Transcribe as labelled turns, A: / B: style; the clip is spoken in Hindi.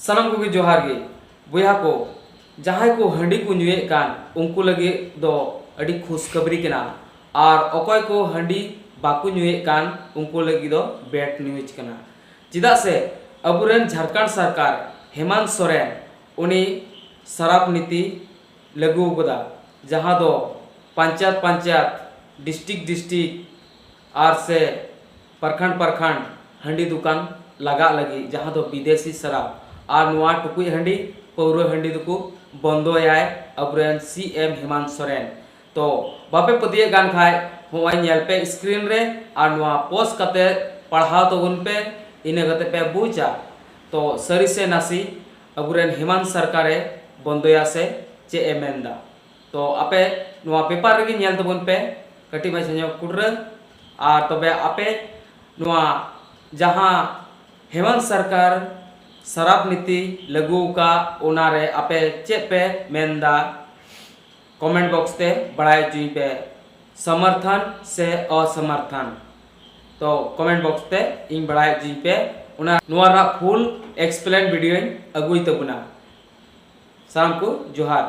A: सानाम को जोहार गे बुया को जहां को हंडी को नुए कान उनको लगे दो अड़ी खुशखबरी केना और अकय को हंडी बाकू नुए कान उनको लगे दो बैड न्यूज केना चिदा से अबुरेन झारखंड सरकार हेमंत सोरेन उनी शराब नीति लागू कदा जहां दो पंचायत डिस्ट्रिक्ट और से प्रखंड हंडी दुकान लगा लगी जहां दो विदेशी शराब और नुआ टुकुई हंडी पौर हंडी को बंदोयाय अबुरेन सीएम हेमंत सोरेन तो बापे पतिये गान खाय होय नेल पे स्क्रीन रे और नुआ पोस्ट कते पढ़ाओ तो उन पे इने गते पे बुझा तो सरी से नासी अबुरेन हेमंत सरकारे बंदोया से चे एमेंदा तो आपे नुआ पेपर रे नेल तबन पे कटी मा छन्यो कुड्र और तबे आपे नुआ जहां हेमंत सरकार शराब नीति लागू का उनारे आपे चे पे मेंदा कमेंट बॉक्स ते बढ़ाई चुई पे समर्थन से असमर्थन तो कमेंट बॉक्स ते इन बढ़ाई चुई पे उना नुआ फुल एक्सप्लेन वीडियो अगुई तबुना साम को जोहार।